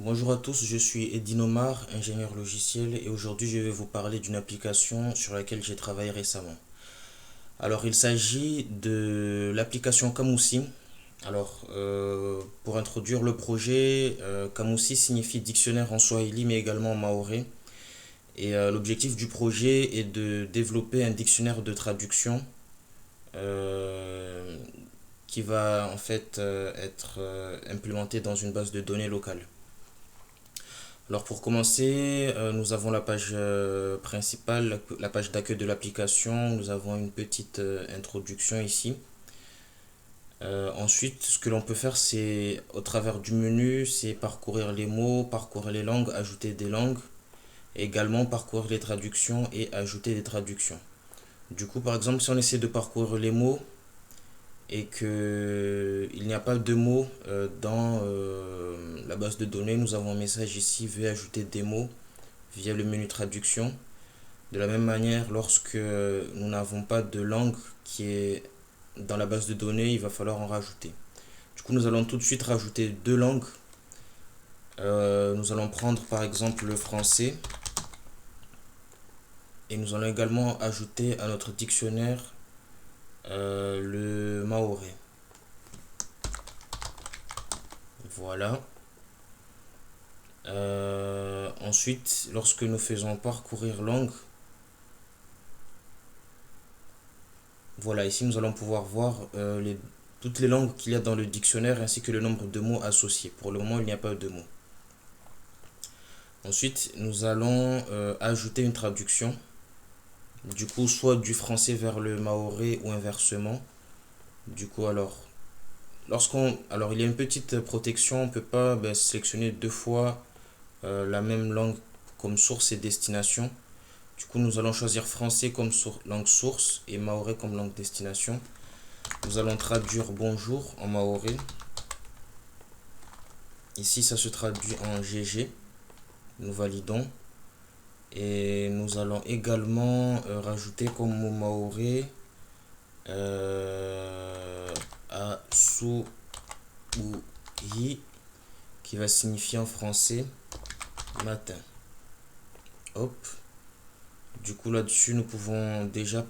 Bonjour à tous, je suis Edine Omar, ingénieur logiciel et aujourd'hui je vais vous parler d'une application sur laquelle j'ai travaillé récemment. Alors il s'agit de l'application Camoussi. Pour introduire le projet, Camoussi signifie dictionnaire en swahili mais également en maoré. L'objectif du projet est de développer un dictionnaire de traduction euh, qui va en fait être implémenté dans une base de données locale. Alors pour commencer, nous avons la page principale, la page d'accueil de l'application. Nous avons une petite introduction ici. Ensuite, ce que l'on peut faire, c'est au travers du menu, c'est parcourir les mots, parcourir les langues, ajouter des langues, et également parcourir les traductions et ajouter des traductions. Du coup, par exemple, si on essaie de parcourir les mots et que il n'y a pas de mots dans la base de données, nous avons un message ici, veuillez ajouter des mots via le menu traduction. De la même manière, lorsque nous n'avons pas de langue qui est dans la base de données, il va falloir en rajouter. Du coup, nous allons tout de suite rajouter deux langues. Nous allons prendre par exemple le français et nous allons également ajouter à notre dictionnaire le maoré. Voilà. Ensuite, lorsque nous faisons parcourir langue, voilà, ici nous allons pouvoir voir toutes les langues qu'il y a dans le dictionnaire ainsi que le nombre de mots associés. Pour le moment, il n'y a pas de mots. Ensuite, nous allons ajouter une traduction. Du coup, soit du français vers le maoré ou inversement. Du coup, alors il y a une petite protection, on ne peut pas sélectionner deux fois la même langue comme source et destination. Du coup, nous allons choisir français comme langue source et maoré comme langue destination. Nous allons traduire bonjour en maoré. Ici, ça se traduit en GG. Nous validons. Et nous allons également rajouter comme mot maoré Asubuhi, qui va signifier en français matin. Hop. Du coup, là-dessus, nous pouvons déjà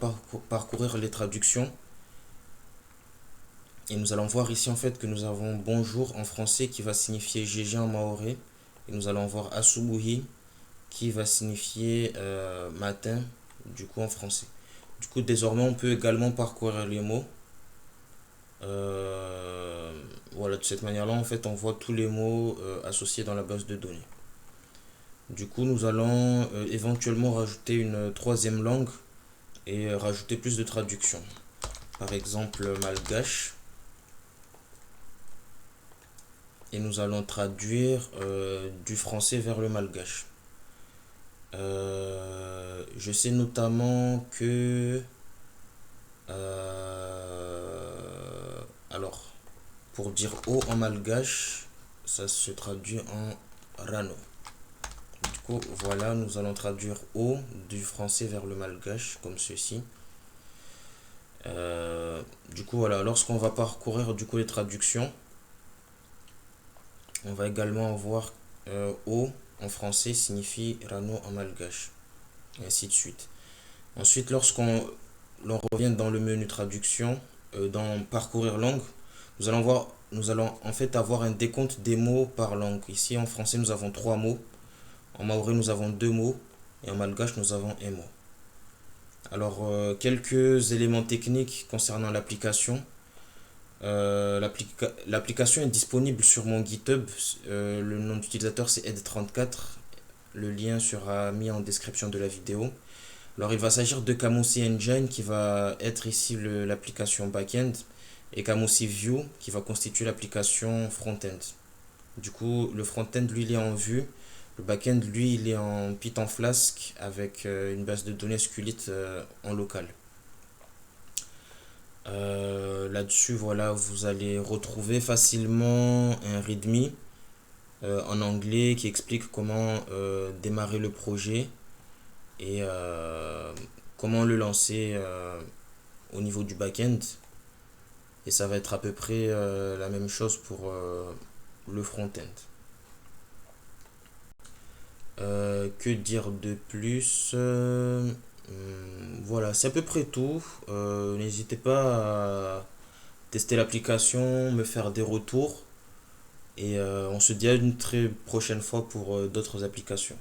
parcourir les traductions. Et nous allons voir ici en fait que nous avons bonjour en français qui va signifier GG en maoré. Et nous allons voir Asubuhi qui va signifier matin, du coup en français. Du coup, désormais, on peut également parcourir les mots. Voilà, de cette manière-là, en fait, on voit tous les mots associés dans la base de données. Du coup, nous allons éventuellement rajouter une troisième langue et rajouter plus de traductions. Par exemple, malgache. Et nous allons traduire du français vers le malgache. Je sais notamment que alors pour dire eau en malgache, ça se traduit en rano. Du coup, voilà, nous allons traduire eau du français vers le malgache comme ceci. Du coup, voilà, lorsqu'on va parcourir du coup les traductions, on va également voir eau en français signifie rano en malgache, et ainsi de suite. Ensuite, lorsqu'on l'on revient dans le menu traduction, dans parcourir langue, nous allons en fait avoir un décompte des mots par langue. Ici en français nous avons trois mots, en maoré nous avons deux mots et en malgache nous avons un mot. Alors quelques éléments techniques concernant l'application. L'application est disponible sur mon GitHub. Le nom d'utilisateur c'est ed34. Le lien sera mis en description de la vidéo. Alors il va s'agir de Camoussi Engine qui va être ici l'application backend et Camoussi View qui va constituer l'application front-end. Du coup, le front-end lui il est en Vue, le back-end lui il est en Python Flask avec une base de données SQLite en local. Là-dessus, voilà, vous allez retrouver facilement un README en anglais qui explique comment démarrer le projet et comment le lancer au niveau du back-end. Et ça va être à peu près la même chose pour le front-end. Que dire de plus? Voilà, c'est à peu près tout. N'hésitez pas à tester l'application, me faire des retours. Et on se dit à une très prochaine fois pour d'autres applications.